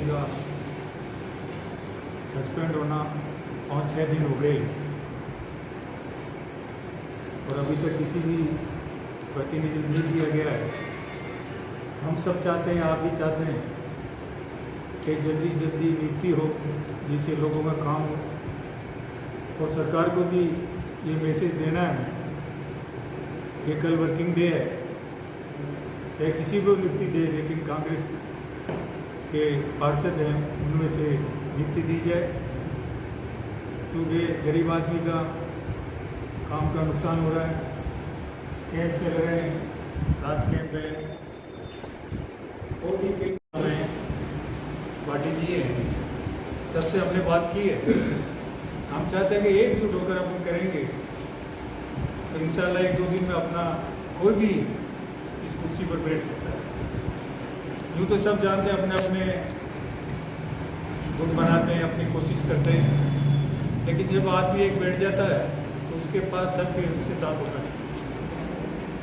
जी का सस्पेंड होना 5-6 दिन हो गए और अभी तक किसी भी प्रतिनिधि नहीं दिया गया है। हम सब चाहते हैं, आप भी चाहते हैं कि जल्दी से जल्दी नियुक्ति हो जिससे लोगों का काम हो, और सरकार को भी ये मैसेज देना है कि कल वर्किंग डे है, चाहे किसी को नियुक्ति दे, लेकिन कांग्रेस के पार्षद हैं उनमें से नियुक्ति दी जाए, क्योंकि गरीब आदमी का काम का नुकसान हो रहा है। कैंप चल रहे हैं, रात कैंप है और भी कई काम हैं। पार्टी जी हैं, सबसे हमने बात की है, हम चाहते हैं कि एकजुट होकर अपन करेंगे तो इंशाल्लाह 1-2 दिन में अपना कोई भी इस कुर्सी पर बैठ सकता है। यूँ तो सब जानते हैं, अपने अपने गुट बनाते हैं, अपनी कोशिश करते हैं, लेकिन जब आदमी एक बैठ जाता है तो उसके पास सब फिर उसके साथ होना चाहिए।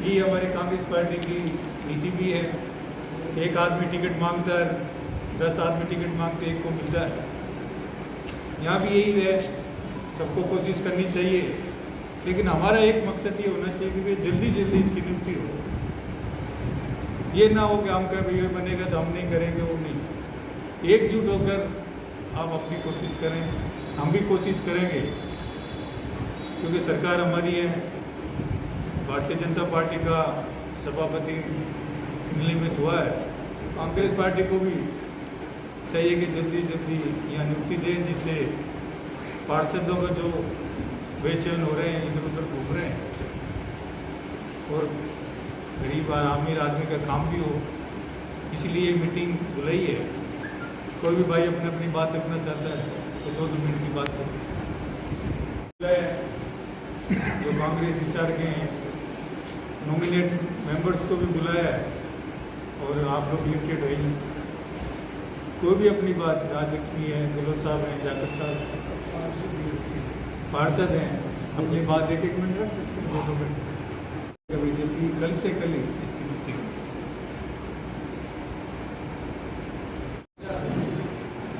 ये हमारी कांग्रेस पार्टी की नीति भी है। एक आदमी टिकट मांगता है, 10 आदमी टिकट मांगते, एक को मिलता है। यहाँ भी यही है, सबको कोशिश करनी चाहिए, लेकिन हमारा एक मकसद ये होना चाहिए कि जल्दी जल्दी इसकी नियुक्ति हो। ये ना हो कि हम कहें भैया बनेगा तो हम नहीं करेंगे, वो नहीं। एकजुट होकर आप अपनी कोशिश करें, हम भी कोशिश करेंगे, क्योंकि सरकार हमारी है। भारतीय जनता पार्टी का सभापति निलंबित हुआ है, कांग्रेस पार्टी को भी चाहिए कि जल्दी जल्दी यहाँ नियुक्ति दें, जिससे पार्षदों का जो बेचैन हो रहे हैं, इधर उधर घूम रहे हैं, और गरीब अमीर आदमी का काम भी हो, इसलिए मीटिंग बुलाई है। कोई भी भाई अपने अपनी बात रखना चाहता है तो 2 मिनट की बात कर सकते हैं। जो कांग्रेस विचार के हैं, नॉमिनेट मेंबर्स को भी बुलाया है, और आप लोग लिमिटेड है ही, कोई भी अपनी बात, राजलक्ष्मी है, गहलोत साहब हैं, जाकर साहब पार्षद हैं, अपनी बात 1-1 मिनट रख सकते हैं, 2-2 मिनट। कभी जल्दी कल से कल ही इसकी नियुक्ति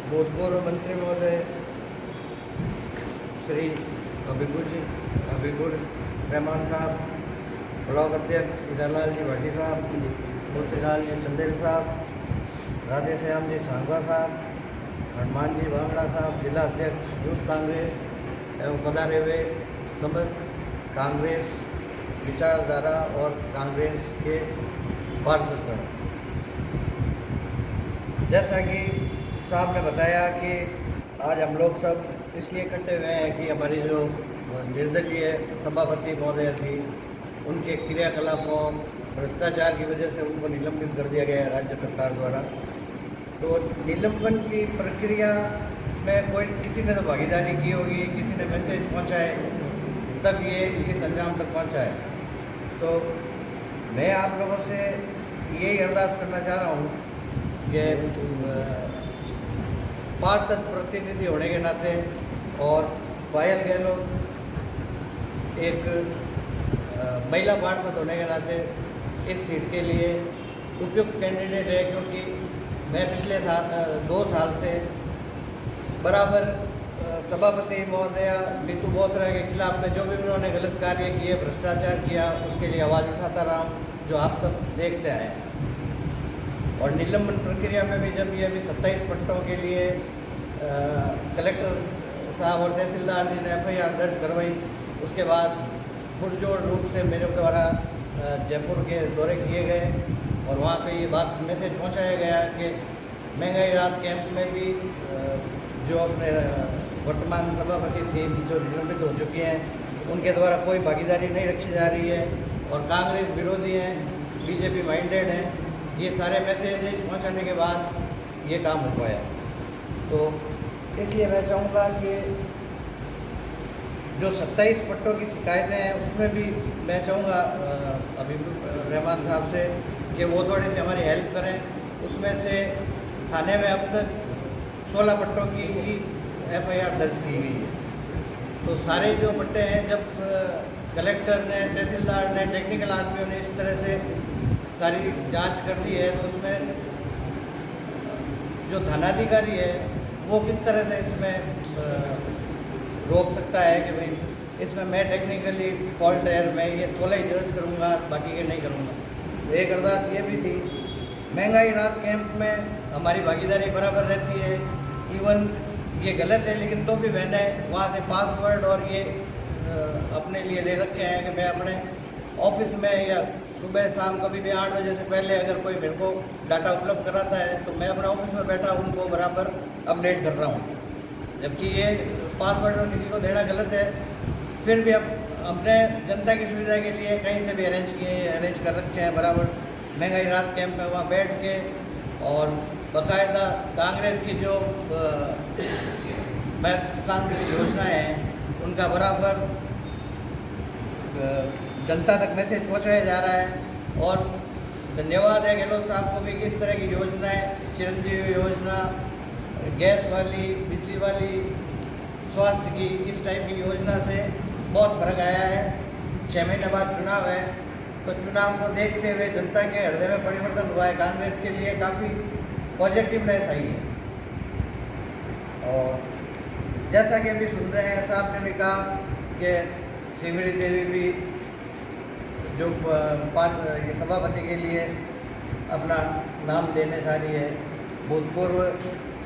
भूतपूर्व मंत्री महोदय श्री हबीबुर रहमान साहब, ब्लॉक अध्यक्ष हीरालाल जी भाटी साहब, मोतीलाल जी चंदेल साहब, राधे श्याम जी सांगवा साहब, हनुमान जी भांगड़ा साहब, जिला अध्यक्ष यूथ कांग्रेस एवं पधारे हुए समस्त कांग्रेस विचारधारा और कांग्रेस के पार्षदगण, जैसा कि साहब ने बताया कि आज हम लोग सब इसलिए इकट्ठे हुए हैं कि हमारी जो निर्दलीय सभापति महोदय थी, उनके क्रियाकलापों भ्रष्टाचार की वजह से उनको निलंबित कर दिया गया है राज्य सरकार द्वारा। तो निलंबन की प्रक्रिया में कोई किसी ने तो भागीदारी की होगी, किसी ने मैसेज पहुंचाए, तब ये इस अंजाम तक पहुंचा है। तो मैं आप लोगों से यही अरदास करना चाह रहा हूँ कि पार्षद प्रतिनिधि होने के नाते और पायल गहलोत एक महिला पार्षद होने के नाते इस सीट के लिए उपयुक्त कैंडिडेट है, क्योंकि मैं पिछले 2 साल से बराबर सभापति महोदया नीतू बोथरा के खिलाफ में जो भी उन्होंने गलत कार्य किए, भ्रष्टाचार किया, उसके लिए आवाज़ उठाता रहा हूँ, जो आप सब देखते आए हैं। और निलंबन प्रक्रिया में भी जब ये अभी 27 पट्टों के लिए कलेक्टर साहब और तहसीलदार जी ने FIR दर्ज करवाई, उसके बाद पुरजोर रूप से मेरे द्वारा जयपुर के दौरे किए गए और वहाँ पे ये बात मैसेज पहुँचाया गया कि महंगाई राहत कैंप में भी जो अपने वर्तमान सभापति थी जो निलंबित हो चुकी हैं, उनके द्वारा कोई भागीदारी नहीं रखी जा रही है और कांग्रेस विरोधी हैं, BJP माइंडेड हैं। ये सारे मैसेज पहुंचाने के बाद ये काम हो पाया। तो इसलिए मैं चाहूँगा कि जो 27 पट्टों की शिकायतें हैं उसमें भी मैं चाहूँगा अभी रहमान साहब से कि वो थोड़ी सी हमारी हेल्प करें। उसमें से थाने में अब तक 16 पट्टों की ही FIR दर्ज की गई है। तो सारे जो पट्टे हैं, जब कलेक्टर ने, तहसीलदार ने, टेक्निकल आदमियों ने इस तरह से सारी जांच कर दी है, तो उसमें जो थानाधिकारी है वो किस तरह से इसमें रोक सकता है कि भाई इसमें मैं टेक्निकली फॉल्ट है, मैं ये 16 ही दर्ज करूँगा, बाकी के नहीं करूँगा। तो एक अरदास ये भी थी, महंगाई राहत कैंप में हमारी भागीदारी बराबर रहती है। इवन ये गलत है लेकिन तो भी मैंने वहाँ से पासवर्ड और ये अपने लिए ले रखे हैं कि मैं अपने ऑफिस में या सुबह शाम कभी भी 8 बजे से पहले अगर कोई मेरे को डाटा उपलब्ध कराता है तो मैं अपने ऑफिस में बैठा उनको बराबर अपडेट कर रहा हूँ। जबकि ये पासवर्ड और किसी को देना गलत है, फिर भी अब हमने जनता की सुविधा के लिए कहीं से भी अरेंज कर रखे हैं बराबर। महंगाई राहत कैंप में वहाँ बैठ के और बाकायदा कांग्रेस की जो महत्वाकांक्षी योजनाएं हैं उनका बराबर जनता तक मैसेज पहुँचाया जा रहा है। और धन्यवाद है गहलोत साहब को भी कि इस तरह की योजनाएं, चिरंजीवी योजना, गैस वाली, बिजली वाली, स्वास्थ्य की, इस टाइप की योजना से बहुत फर्क आया है। 6 महीने बाद चुनाव है तो चुनाव को देखते हुए जनता के हृदय में परिवर्तन हुआ है। कांग्रेस के लिए काफ़ी पॉजिटिवनेस आई है। और जैसा कि अभी सुन रहे हैं, साहब ने भी कहा कि श्रीमती देवी भी जो ये सभापति के लिए अपना नाम देने जा रही है, भूतपूर्व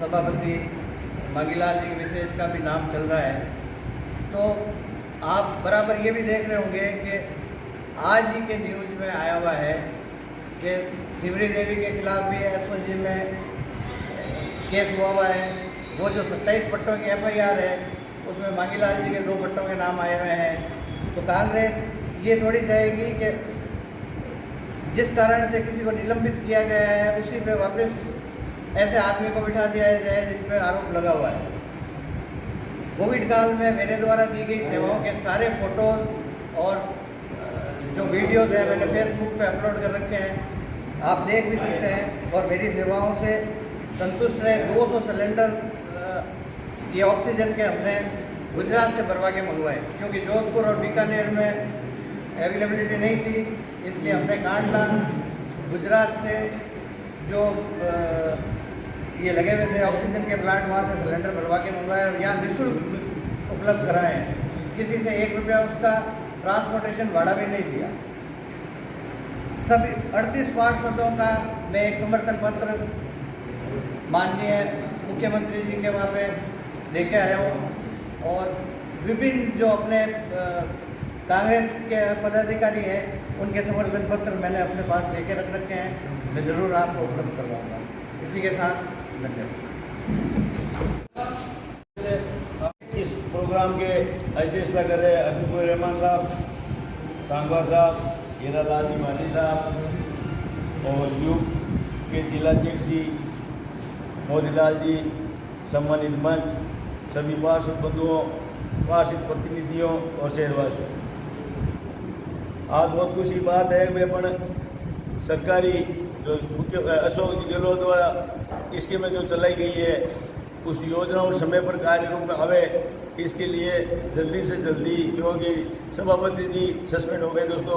सभापति मांगीलाल जी के विशेष का भी नाम चल रहा है। तो आप बराबर ये भी देख रहे होंगे कि आज ही के न्यूज़ में आया हुआ है कि श्रीमती देवी के खिलाफ भी एसओजी में केस हुआ हुआ है। वो जो 27 पट्टों की FIR है उसमें मांगीलाल जी के 2 पट्टों के नाम आए हुए हैं। तो कांग्रेस ये थोड़ी चाहेगी कि जिस कारण से किसी को निलंबित किया गया है उसी पे वापस ऐसे आदमी को बिठा दिया जाए जिस पर आरोप लगा हुआ है। कोविड काल में मेरे द्वारा दी गई सेवाओं के सारे फोटोज और जो वीडियोज हैं मैंने फेसबुक पे अपलोड कर रखे हैं, आप देख भी सकते हैं। और मेरी सेवाओं से संतुष्ट रहे। 200 सिलेंडर ये ऑक्सीजन के हमने गुजरात से भरवा के मंगवाए, क्योंकि जोधपुर और बीकानेर में अवेलेबिलिटी नहीं थी, इसलिए हमने कांडला गुजरात से जो ये लगे हुए थे ऑक्सीजन के प्लांट, वहाँ से सिलेंडर भरवा के मंगवाए और यहाँ निःशुल्क उपलब्ध कराए हैं। किसी से 1 रुपया उसका ट्रांसपोर्टेशन भाड़ा भी नहीं दिया। सभी 38 पार्षदों का मैं एक समर्थन पत्र माननीय मुख्यमंत्री जी के वहाँ पे लेके आया हूँ। और विभिन्न जो अपने कांग्रेस के पदाधिकारी हैं उनके समर्थन पत्र मैंने अपने पास लेके रख रखे हैं, मैं ज़रूर आपको उपलब्ध करवाऊँगा। इसी के साथ धन्यवाद। इस प्रोग्राम के अध्यक्षता कर रहे हबीबुर रहमान साहब, सांगवा साहब, हीरालाल जी मानी साहब और यूप के जिलाध्यक्ष जी मोतीलाल जी, सम्मानित मंच, सभी पार्षद बंधुओं, पार्षद प्रतिनिधियों और शहरवासियों, आज बहुत खुशी बात है कि अपन सरकारी जो मुख्य अशोक जी गहलोत द्वारा इसके में जो चलाई गई है उस योजनाओं समय पर कार्य रूप में आवे, इसके लिए जल्दी से जल्दी, क्योंकि सभापति जी सस्पेंड हो गए तो उसको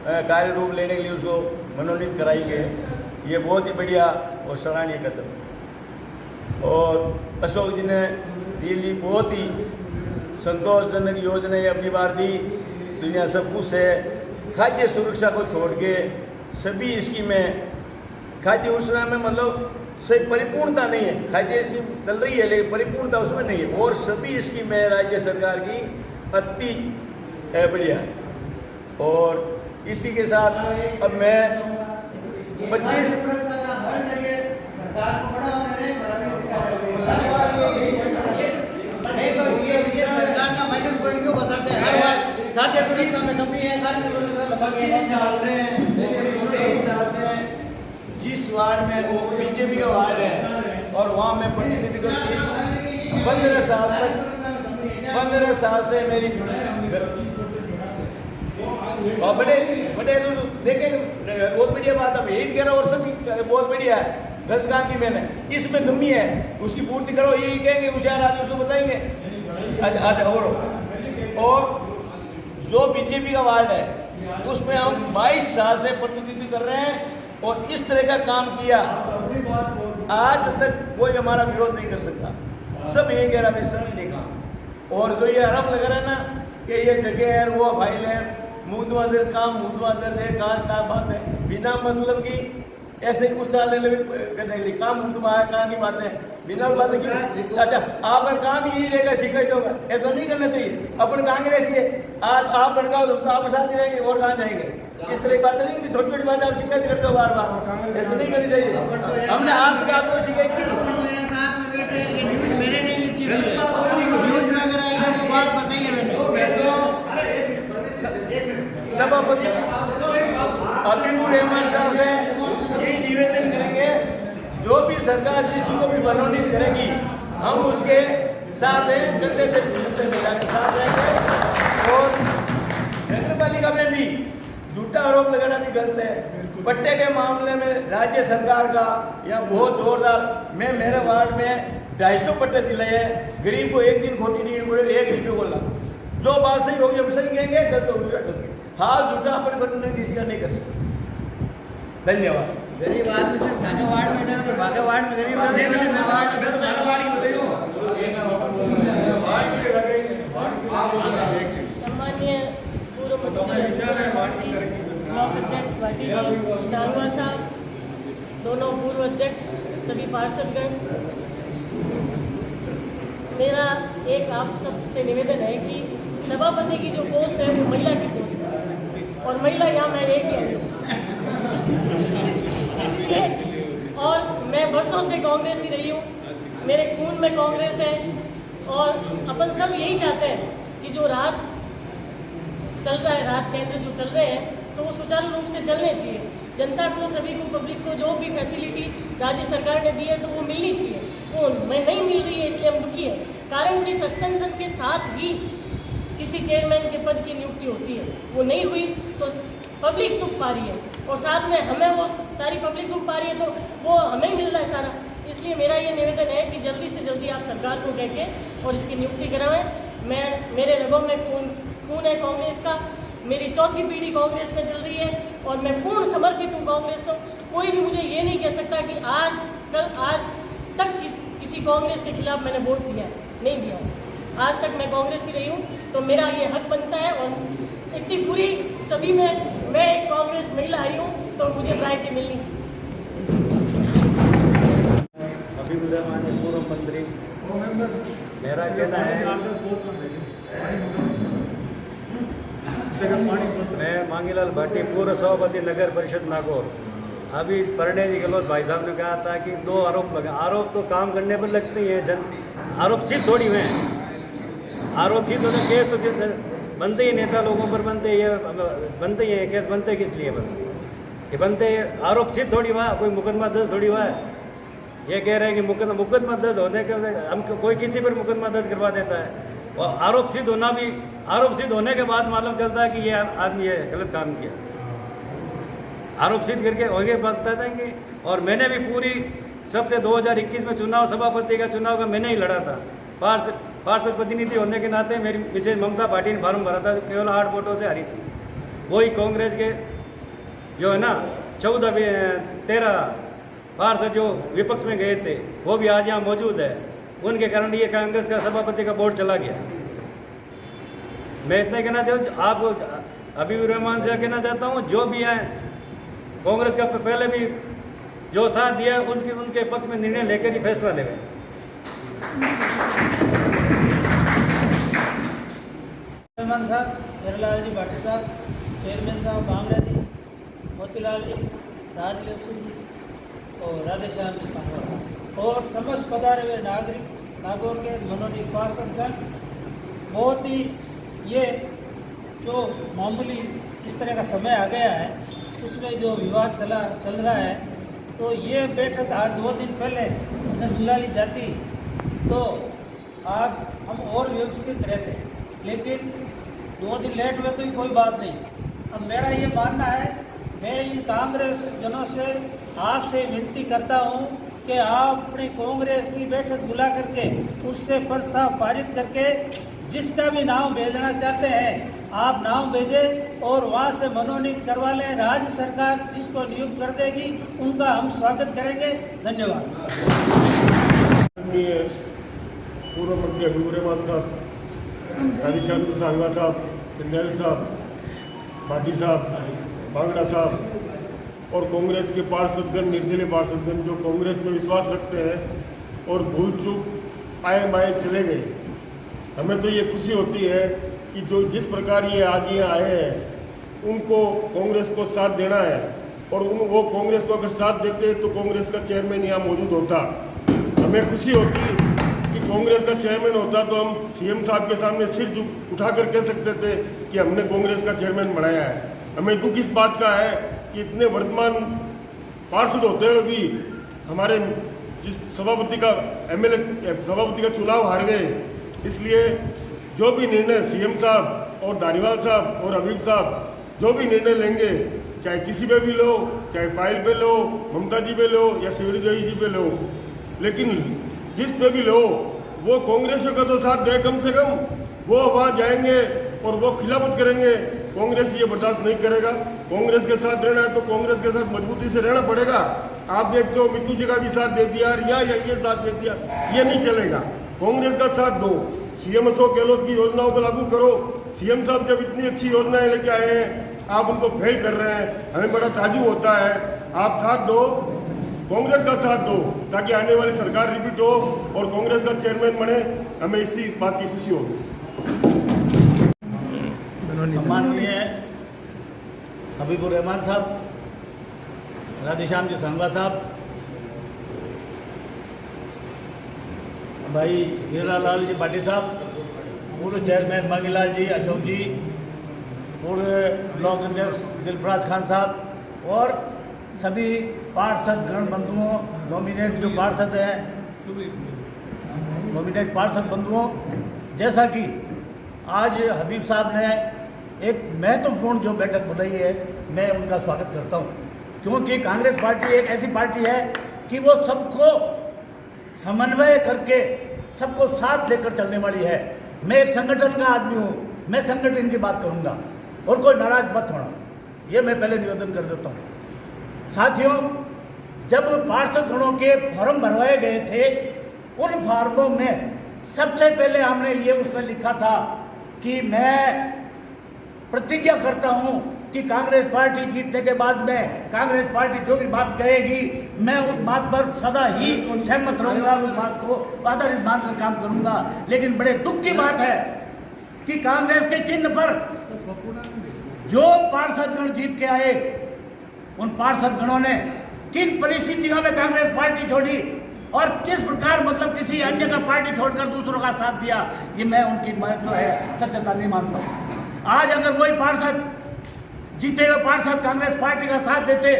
कार्य रूप लेने के लिए उसको मनोनीत कराएंगे। ये बहुत ही बढ़िया और सराहनीय कदम है। और अशोक जी ने रियली बहुत ही संतोषजनक योजना अपनी बार दी। दुनिया सब कुछ है, खाद्य सुरक्षा को छोड़ के सभी स्कीमें, खाद्य योजना में मतलब सही परिपूर्णता नहीं है, खाद्य स्कीम चल रही है लेकिन परिपूर्णता उसमें नहीं है। और सभी स्कीमें राज्य सरकार की अति बढ़िया है। और इसी के साथ अब मैं 25 खाद्य सुरक्षा में कमी है, खाद्य सुरक्षा में कमी है। 23 साल से जिस वार्ड में वो बीजेपी का वार्ड है और वहाँ मैं प्रतिनिधि करती 15 साल से मेरी और बड़े तो देखेंगे बहुत बढ़िया बात है, यही कह रहा और सभी बहुत बढ़िया है। गलत काम की मैंने इसमें कमी है उसकी पूर्ति करो, यही कहेंगे होशियार आदमी उसको बताएंगे। अच्छा और जो बीजेपी का वार्ड है उसमें हम 22 साल से प्रतिनिधित्व कर रहे हैं और इस तरह का काम किया। आज तक कोई हमारा विरोध नहीं कर सकता। सब यही कह रहा भाई सर ने कहा। और जो ये आरोप लगा रहा है ना कि ये जगह है, वो फाइल है, मुद्दे काम है, कहाँ बात है, बिना मतलब की ऐसे कुछ चालने लगे काम मुद्दा है, कहाँ की बात है, बिना बात की। अच्छा आपका काम यही रहेगा, शिकायत होगा, ऐसा नहीं करना चाहिए। अपन कांग्रेस के आज आप भड़काओ तो आपके साथ ही रहेंगे और कहाँ जाएंगे। इस तरह की बात नहीं कि छोटी छोटी बात आप शिकायत करते हो बार बार, ऐसा नहीं करनी चाहिए। हमने आज तक आपको शिकायत की, मैंने नहीं लिखी हुई है, न्यूज़ में अगर आएगा तो बात बताइए मैंने। सभापति हबीबुर रहमान साहब से यही निवेदन करेंगे, जो भी सरकार जिसी को भी मनोनीत करेगी हम उसके साथ हैं, कंधे से कंधे मिलाकर साथ रहेंगे। और नगर पालिका में भी झूठा आरोप लगाना भी गलत है। पट्टे के मामले में राज्य सरकार का यहाँ बहुत जोरदार, मैं मेरे वार्ड में 250 पट्टे दिलाए हैं, गरीब को एक दिन खोटी नहीं बोले, 1 रुपये बोला। जो बात सही होगी हम सही कहेंगे, गलत होगी गलत। हाथ झूठा अपने बनने किसी का नहीं कर सकते। धन्यवाद। गरीब आदमी सिर्फ ढाका वार्ड में नहीं, बाकी वार्ड में गरीब रहते हैं, मैं वार्ड सम्मानीय पूर्व ब्लॉक अध्यक्ष वाटी जी, सांगवा साहब, दोनों पूर्व अध्यक्ष, सभी पार्षदगण, मेरा एक आप सबसे निवेदन है कि सभापति की जो पोस्ट है वो महिला की पोस्ट है और महिला यहाँ मैं एक ही आई हूँ। और मैं वर्षों से कांग्रेस ही रही हूँ, मेरे खून में कांग्रेस है और अपन सब यही चाहते हैं कि जो राहत चल रहा है, राहत केंद्र जो चल रहे हैं तो वो सुचारू रूप से चलने चाहिए। जनता को, सभी को, पब्लिक को जो भी फैसिलिटी राज्य सरकार ने दी है तो वो मिलनी चाहिए, वो नहीं मिल रही है, इसलिए हम दुखी है। कारण कि सस्पेंशन के साथ ही किसी चेयरमैन के पद की नियुक्ति होती है, वो नहीं हुई तो पब्लिक दुख पा रही है और साथ में हमें वो सारी पब्लिक दुख पा रही है तो वो हमें मिल रहा है सारा। इसलिए मेरा ये निवेदन है कि जल्दी से जल्दी आप सरकार को कह के और इसकी नियुक्ति कराएं। मेरे रगों में खून है कांग्रेस का, मेरी चौथी पीढ़ी कांग्रेस में चल रही है और मैं पूर्ण समर्पित हूँ कांग्रेस को। कोई भी मुझे ये नहीं कह सकता कि आज तक किसी कांग्रेस के खिलाफ मैंने वोट दिया है, नहीं दिया। आज तक मैं कांग्रेस ही रही हूँ तो मेरा ये हक बनता है। और इतनी पूरी सभी में मैं एक कांग्रेस महिला आई हूँ तो मुझे प्रायोरिटी मिलनी चाहिए। हबीबुर रहमान पूर्व मंत्री, मेरा कहना है, मैं मांगीलाल भाटी पूर्व सभापति नगर परिषद नागौर। अभी परणे जी गहलोत भाई साहब ने कहा था कि 2 आरोप लगा। आरोप तो काम करने पर लगते ही हैं, आरोप सिद्ध थोड़ी हुए हैं। आरोप सिद्ध होने केस तो बनते ही नेता लोगों पर बनते ही है, केस बनते किस लिए बनते आरोप सिद्ध थोड़ी हुआ, कोई मुकदमा दर्ज थोड़ी हुआ है। ये कह रहे हैं कि मुकदमा दर्ज होने के हम कोई किसी पर मुकदमा दर्ज करवा देता है और आरोप सिद्ध होने के बाद मालूम चलता है कि ये आदमी ये गलत काम किया। आरोप सिद्ध करके होंगे बता देंगे। और मैंने भी पूरी सबसे 2021 में चुनाव, सभापति का चुनाव का मैंने ही लड़ा था। पार्षद प्रतिनिधि होने के नाते मेरी मिसेज ममता पाटिल ने फार्म भरा था, केवल 8 वोटों से हारी थी। वही कांग्रेस के जो है ना 13 पार्षद जो विपक्ष में गए थे वो भी आज यहाँ मौजूद है। उनके कारण ये कांग्रेस का सभापति का बोर्ड चला गया। मैं इतना कहना चाहूँ, आप हबीबुर रहमान से कहना चाहता हूँ, जो भी हैं कांग्रेस का पहले भी जो साथ दिया उनके पक्ष में निर्णय लेकर ही फैसला लेंगे। रहमान साहब, हिरलाल जी भाटी साहब, चेयरमैन साहब बांगड़ा जी, मोतीलाल जी, राजदेव सिंह जी और राधेश्याम जी सांगवा और समस्त पधारे हुए नागरिक नागौर के मनोनीत पार्षदगण। बहुत ही ये जो मामूली इस तरह का समय आ गया है उसमें जो विवाद चल रहा है, तो ये बैठक आज 2 दिन पहले न बुला ली जाती तो आज हम और व्यवस्थित रहते, लेकिन 2 दिन लेट हुए तो कोई बात नहीं। अब मेरा ये मानना है, मैं इन कांग्रेस जनों से आपसे विनती करता हूँ कि आप अपनी कांग्रेस की बैठक बुला करके उससे प्रस्ताव पारित करके जिसका भी नाम भेजना चाहते हैं आप नाम भेजें और वहाँ से मनोनीत करवा लें। राज्य सरकार जिसको नियुक्त कर देगी उनका हम स्वागत करेंगे। धन्यवाद। पूर्व मंत्री हबीबुर रहमान साहब, राधेश्याम जी सांगवा साहब, चंदेल साहब, भाटी साहब, बांगड़ा साहब और कांग्रेस के पार्षदगण, निर्दलीय पार्षदगण जो कांग्रेस में विश्वास रखते हैं और भूल चूक आए बाएँ चले गए, हमें तो ये खुशी होती है कि जो जिस प्रकार ये आज यहाँ आए हैं उनको कांग्रेस को साथ देना है और वो कांग्रेस को अगर साथ देते तो कांग्रेस का चेयरमैन यहाँ मौजूद होता। हमें खुशी होती कि कांग्रेस का चेयरमैन होता तो हम सीएम साहब के सामने सिर उठा कर कह सकते थे कि हमने कांग्रेस का चेयरमैन बनाया है। हमें दुख इस बात का है कि इतने वर्तमान पार्षद होते हुए भी हमारे जिस सभापति का सभापति का चुनाव हार गए, इसलिए जो भी निर्णय सीएम साहब और धारीवाल साहब और हबीब साहब जो भी निर्णय लेंगे, चाहे किसी पे भी लो, चाहे पायल पे लो, ममता जी पे लो या शिवराज जी पे लो, लेकिन जिस पे भी लो वो कांग्रेस का तो साथ दे कम से कम। वो वहाँ जाएंगे और वो खिलाफत करेंगे, कांग्रेस ये बर्दाश्त नहीं करेगा। कांग्रेस के साथ रहना है तो कांग्रेस के साथ मजबूती से रहना पड़ेगा। आप देखते हो मित्तू जी का भी साथ दे दिया या ये साथ दे दिया, ये नहीं चलेगा। कांग्रेस का साथ दो, सीएम अशोक गहलोत की योजनाओं को लागू करो। सीएम साहब जब इतनी अच्छी योजनाएं लेके आए हैं आप उनको फेल कर रहे हैं, हमें बड़ा ताजुब होता है। आप साथ दो, कांग्रेस का साथ दो ताकि आने वाली सरकार रिपीट हो और कांग्रेस का चेयरमैन बने। हमें इसी बात की खुशी होगी। सम्माननीय हबीबुर रहमान साहब, राधेश्याम जी सांगवा साहब, भाई हीरालाल जी भाटी साहब, पूर्व चेयरमैन मांगीलाल जी, अशोक जी, पूर्व ब्लॉक अध्यक्ष दिलफराज खान साहब और सभी पार्षद गण बंधुओं, नॉमिनेट जो पार्षद हैं, नॉमिनेट पार्षद बंधुओं, जैसा कि आज हबीब साहब ने एक महत्वपूर्ण जो बैठक बुलाई है, मैं उनका स्वागत करता हूं, क्योंकि कांग्रेस पार्टी एक ऐसी पार्टी है कि वो सबको समन्वय करके सबको साथ लेकर चलने वाली है। मैं एक संगठन का आदमी हूं, मैं संगठन की बात करूंगा और कोई नाराज मत होना, ये मैं पहले निवेदन कर देता हूं। साथियों, जब पार्षद गणों के फॉर्म भरवाए गए थे, उन फॉर्मों में सबसे पहले हमने ये उसमें लिखा था कि मैं प्रतिज्ञा करता हूं कि कांग्रेस पार्टी जीतने के बाद में कांग्रेस पार्टी जो भी बात कहेगी मैं उस बात पर सदा ही सहमत रहूंगा, उस बात को आधारित मानकर काम करूंगा। लेकिन बड़े दुख की बात है कि कांग्रेस के चिन्ह पर जो पार्षदगण जीत के आए, उन पार्षदगणों ने किन परिस्थितियों में कांग्रेस पार्टी छोड़ी और किस प्रकार मतलब किसी अन्य का पार्टी छोड़कर दूसरों का साथ दिया, ये मैं उनकी जो है सत्यता नहीं मानता हूँ। आज अगर वही पार्षद जीते हुए पार्षद कांग्रेस पार्टी का साथ देते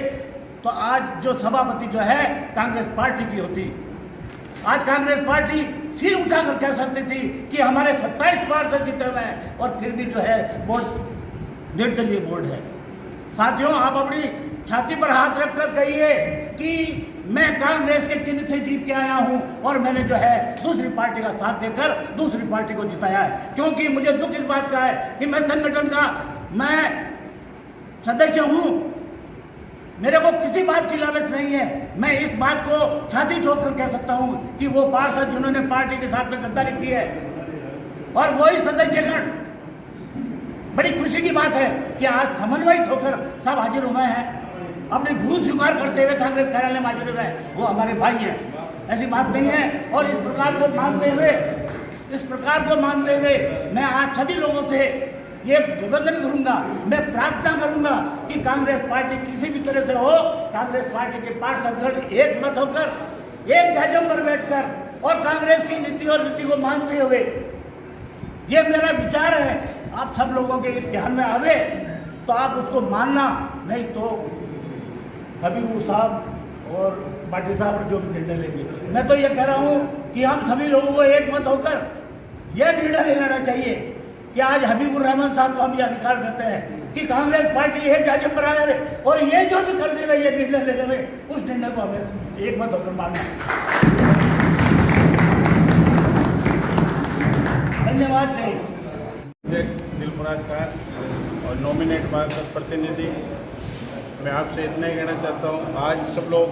तो आज जो सभापति जो है कांग्रेस पार्टी की होती। आज कांग्रेस पार्टी सिर उठाकर कह सकती थी कि हमारे 27 पार्षद जीते हुए हैं और फिर भी जो है बोर्ड निर्दलीय बोर्ड है। साथियों, आप अपनी छाती पर हाथ रखकर कहिए कि मैं कांग्रेस के चिन्ह से जीत के आया हूं और मैंने जो है दूसरी पार्टी का साथ देकर दूसरी पार्टी को जिताया है। क्योंकि मुझे दुख इस बात का है कि मैं संगठन का मैं सदस्य हूं, मेरे को किसी बात की लालच नहीं है। मैं इस बात को छाती ठोककर कह सकता हूं कि वो पार्षद जिन्होंने पार्टी के साथ में गद्दारी की है और वही सदस्यगण, बड़ी खुशी की बात है कि आज समन्वयित होकर सब हाजिर हुए हैं, अपनी भूल स्वीकार करते हुए कांग्रेस कार्यालय में हाजिर हुए हैं। वो हमारे भाई हैं, ऐसी बात नहीं है। और इस प्रकार को मानते हुए मैं आज सभी लोगों से ये निवेदन करूंगा, मैं प्रार्थना करूंगा कि कांग्रेस पार्टी किसी भी तरह से हो, कांग्रेस पार्टी के पार्षदगण एक मत होकर एक जाजम पर बैठकर और कांग्रेस की नीति और रीति को मानते हुए, ये मेरा विचार है, आप सब लोगों के इस ध्यान में आवे तो आप उसको मानना, नहीं तो हबीबुर साहब और भाटी साहब जो भी निर्णय लेंगे। मैं तो ये कह रहा हूँ कि हम सभी लोगों को एक मत होकर यह निर्णय लेना चाहिए कि आज हबीबुर रहमान साहब को हम ये अधिकार देते हैं कि कांग्रेस पार्टी है जाजम बराबर है और ये जो भी कर दे रहे ये निर्णय ले रहे उस निर्णय को हमें एक मत होकर मानना। धन्यवाद। जय अध्यक्ष दिलफराज खान और नॉमिनेट पार्षद प्रतिनिधि, मैं आपसे इतना ही कहना चाहता हूँ, आज सब लोग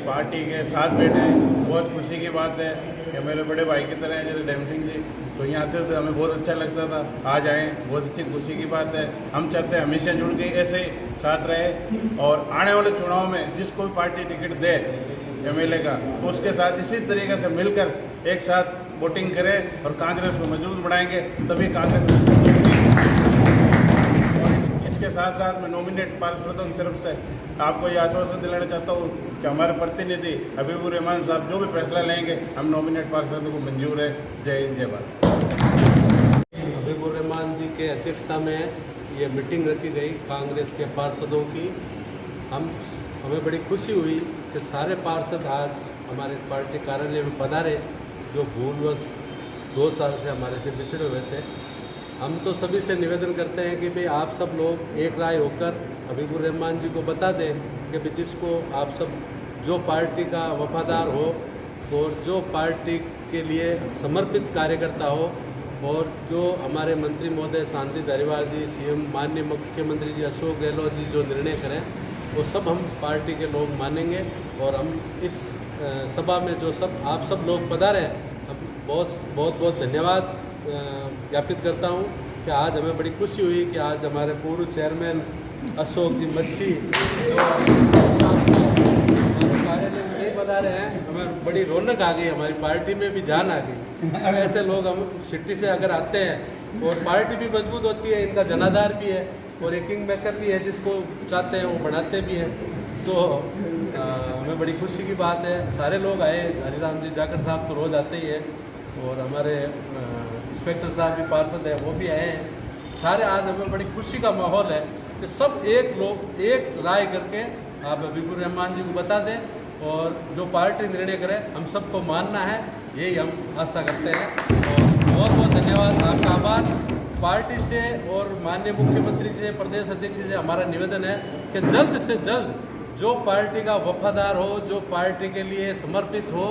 पार्टी के साथ बैठे हैं, बहुत खुशी की बात है कि मेरे बड़े भाई की तरह हैं जैसे डैम सिंह जी, तो यहाँ आते थे हमें बहुत अच्छा लगता था, आज आए बहुत अच्छी खुशी की बात है। हम चाहते हैं हमेशा जुड़ के ऐसे ही साथ रहे और आने वाले चुनाव में जिसको भी पार्टी टिकट दे MLA का, तो उसके साथ इसी तरीके से मिलकर एक साथ वोटिंग करें और कांग्रेस को मजबूत बढ़ाएंगे, तभी कांग्रेस। इसके साथ साथ मैं नॉमिनेट पार्षदों की तरफ से आपको ये आश्वासन दिलाना चाहता हूँ कि हमारे प्रतिनिधि हबीबुर रहमान साहब जो भी फैसला लेंगे हम नॉमिनेट पार्षदों को मंजूर है। जय हिंद, जय भारत। हबीबुर रहमान जी के अध्यक्षता में ये मीटिंग रखी गई कांग्रेस के पार्षदों की। हमें बड़ी खुशी हुई कि सारे पार्षद आज हमारे पार्टी कार्यालय में पधारे, जो भूलवश 2 साल से हमारे से बिछड़े हुए थे। हम तो सभी से निवेदन करते हैं कि भाई आप सब लोग एक राय होकर हबीबुर रहमान जी को बता दें कि भाई जिसको आप सब जो पार्टी का वफादार हो और जो पार्टी के लिए समर्पित कार्यकर्ता हो और जो हमारे मंत्री महोदय शांति धारीवाल जी, CM माननीय मुख्यमंत्री जी अशोक गहलोत जी जो निर्णय करें वो सब हम पार्टी के लोग मानेंगे। और हम इस सभा में जो सब आप सब लोग पधारे बहुत धन्यवाद ज्ञापित करता हूँ कि आज हमें बड़ी खुशी हुई कि आज हमारे पूर्व चेयरमैन अशोक जी मच्छी जो कार्यालय में नहीं बता रहे हैं, हमें बड़ी रौनक आ गई, हमारी पार्टी में भी जान आ गई। ऐसे लोग हम सिटी से अगर आते हैं और पार्टी भी मजबूत होती है, इनका जनाधार भी है और एक किंग मेकर भी है, जिसको चाहते हैं वो बढ़ाते भी हैं। तो हमें बड़ी खुशी की बात है, सारे लोग आए। हरिराम जी जाकर साहब तो रोज़ आते ही है और हमारे इंस्पेक्टर साहब भी पार्षद हैं, वो भी आए हैं। सारे आज हमें बड़ी खुशी का माहौल है कि सब एक राय करके आप हबीबुर रहमान जी को बता दें और जो पार्टी निर्णय करे हम सबको मानना है, यही हम आशा करते हैं। और बहुत बहुत धन्यवाद, आपका आभार। पार्टी से और माननीय मुख्यमंत्री से, प्रदेश अध्यक्ष से हमारा निवेदन है कि जल्द से जल्द जो पार्टी का वफादार हो, जो पार्टी के लिए समर्पित हो,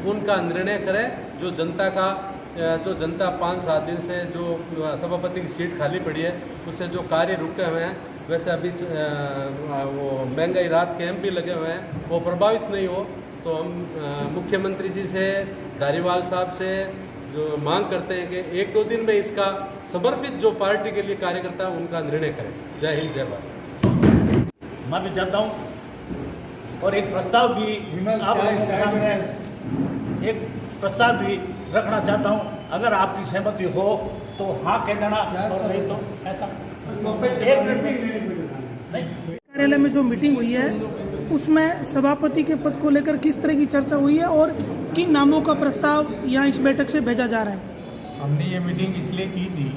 उनका निर्णय करें। जो जनता 5-7 दिन से जो सभापति की सीट खाली पड़ी है उससे जो कार्य रुके हुए हैं, वैसे अभी वो महंगाई राहत कैंप भी लगे हुए हैं, वो प्रभावित नहीं हो, तो हम मुख्यमंत्री जी से, धारीवाल साहब से जो मांग करते हैं कि 1-2 दिन में इसका समर्पित जो पार्टी के लिए कार्यकर्ता है उनका निर्णय करें। जय हिंद, जय भारत। मैं भी चाहता हूँ और एक प्रस्ताव भी आप लोगों के सामने एक प्रस्ताव भी रखना चाहता हूँ। अगर आपकी सहमति हो तो हाँ कह देना और नहीं तो ऐसा। कार्यालय में जो मीटिंग हुई है उसमें सभापति के पद को लेकर किस तरह की चर्चा हुई है और किन नामों का प्रस्ताव यहाँ इस बैठक से भेजा जा रहा है? हमने ये मीटिंग इसलिए की थी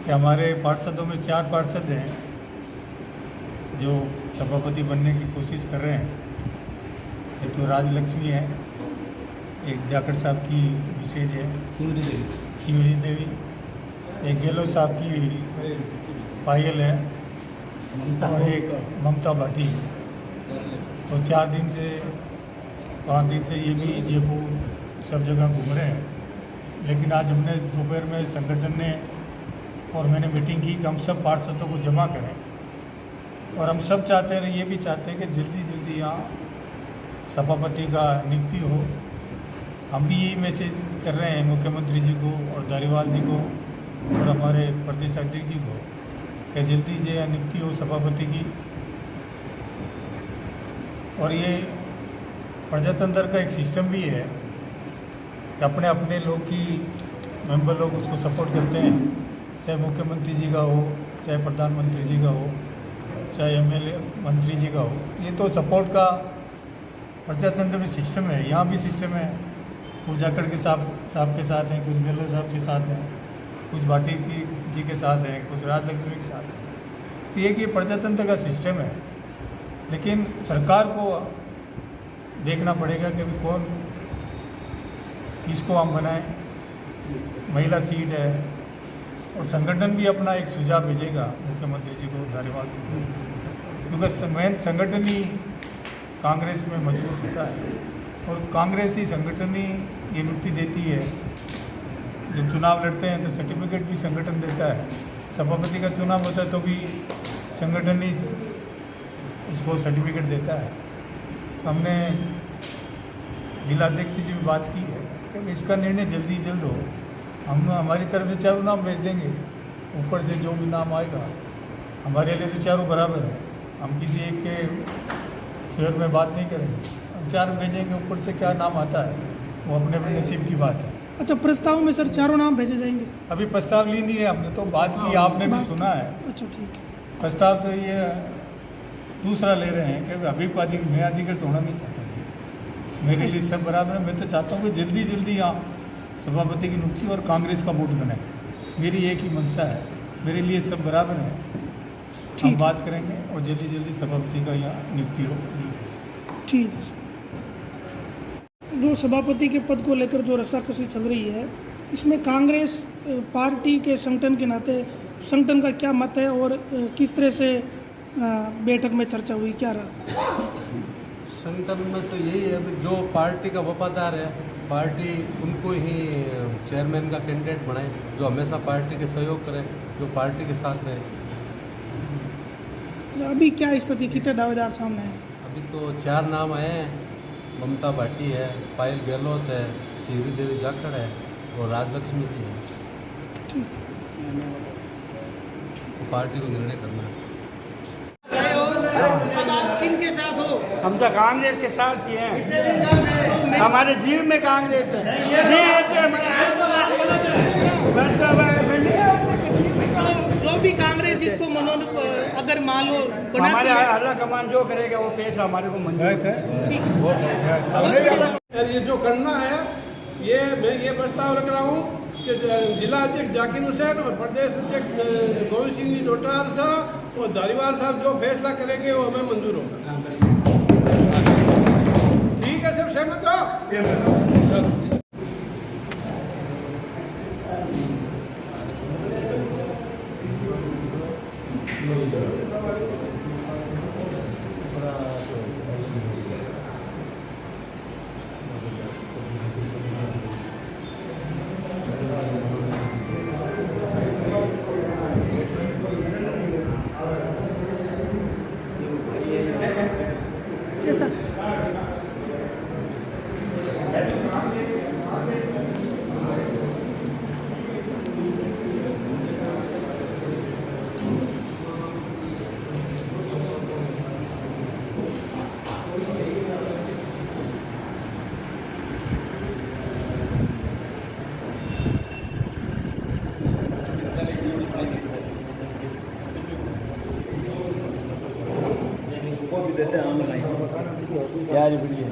कि हमारे पार्षदों में 4 पार्षद हैं जो सभापति बनने की कोशिश कर रहे हैं। एक तो राजलक्ष्मी है, एक जाखड़ साहब की विशेष है शिवरी देवी, एक गहलोत साहब की पायल है और एक ममता भाटी। तो 4 दिन से 5 दिन से ये भी जयपुर सब जगह घूम रहे हैं। लेकिन आज हमने दोपहर में संगठन ने और मैंने मीटिंग की कि हम सब पार्षदों को जमा करें और हम सब चाहते हैं, ये भी चाहते हैं कि जल्दी यहाँ सभापति का नियुक्ति हो। हम भी यही मैसेज कर रहे हैं मुख्यमंत्री जी को और धारीवाल जी को और हमारे प्रदेश अध्यक्ष जी को कि जल्दी से नियुक्ति हो सभापति की। और ये प्रजातंत्र का एक सिस्टम भी है कि अपने अपने लोग की मेंबर लोग उसको सपोर्ट करते हैं, चाहे मुख्यमंत्री जी का हो, चाहे प्रधानमंत्री जी का हो, चाहे MLA मंत्री जी का हो। ये तो सपोर्ट का प्रजातंत्र में सिस्टम है, यहाँ भी सिस्टम है। कुछ जाखड़ के साहब के साथ हैं, कुछ गहलोत साहब के साथ हैं, कुछ भाटी जी के साथ हैं, कुछ राजलक्ष्मी के साथ हैं। तो ये प्रजातंत्र का सिस्टम है। लेकिन सरकार को देखना पड़ेगा कि कौन किसको हम बनाएं। महिला सीट है, और संगठन भी अपना एक सुझाव भेजेगा मुख्यमंत्री जी को धारीवाल को, क्योंकि मेन संगठन ही कांग्रेस में मजबूत होता है और कांग्रेस ही संगठन ही ये नियुक्ति देती है। जब चुनाव लड़ते हैं तो सर्टिफिकेट भी संगठन देता है, सभापति का चुनाव होता है तो भी संगठन ही उसको सर्टिफिकेट देता है। हमने जिलाध्यक्ष जी भी बात की है कि इसका निर्णय जल्दी जल्द हो। हम हमारी तरफ से चारों नाम भेज देंगे, ऊपर से जो भी नाम आएगा, हमारे लिए तो चारों बराबर है, हम किसी एक के फेवर में बात नहीं करेंगे, हम चार भेजेंगे, ऊपर से क्या नाम आता है वो अपने अपने नसीब की बात है। अच्छा, प्रस्ताव में सर चारों नाम भेजे जाएंगे? अभी प्रस्ताव ली नहीं है हमने, तो बात की, आपने भी सुना है। अच्छा ठीक है। प्रस्ताव तो ये दूसरा ले रहे हैं कि अभी मैं अधिकृत होना नहीं चाहता, मेरे लिए सब बराबर है। मैं तो चाहता हूँ कि जल्दी जल्दी यहाँ सभापति की नियुक्ति और कांग्रेस का बोर्ड बने, मेरी एक ही मंशा है, मेरे लिए सब बराबर है। हम बात करेंगे और जल्दी जल्दी सभापति का यहाँ नियुक्ति हो। ठीक है सर। जो सभापति के पद को लेकर जो रस्साकसी चल रही है, इसमें कांग्रेस पार्टी के संगठन के नाते संगठन का क्या मत है और किस तरह से बैठक में चर्चा हुई, क्या रहा? संगठन में तो यही है कि जो पार्टी का वफादार है, पार्टी उनको ही चेयरमैन का कैंडिडेट बनाए, जो हमेशा पार्टी के सहयोग करे, जो पार्टी के साथ रहे। अभी क्या स्थिति, कितने दावेदार सामने हैं? अभी तो 4 नाम आए हैं, ममता भाटी है, पायल गहलोत है, श्री देवी जाखड़ है और राजलक्ष्मी जी है। ठीक तो पार्टी को निर्णय करना है। अब आप किन के साथ हो? हम तो कांग्रेस के साथ ही हैं, हमारे जीव में कांग्रेस है। जो भी कांग्रेस जिसको अगर मान लो हमारे आला कमान जो करेगा वो पेश हमारे को मंजूर है। ये जो करना है, ये मैं ये प्रस्ताव रख रहा हूँ कि जिला अध्यक्ष जाकिर हुसैन और प्रदेश अध्यक्ष गोविंद सिंह जी डोटार साहब और धारीवाल साहब जो फैसला करेंगे वो हमें मंजूर होगा। ठीक है, सब सहमत हो? कैसा? यार बढ़िया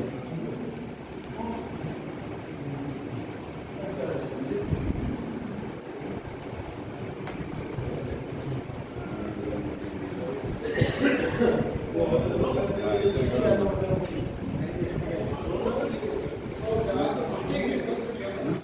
Gracias.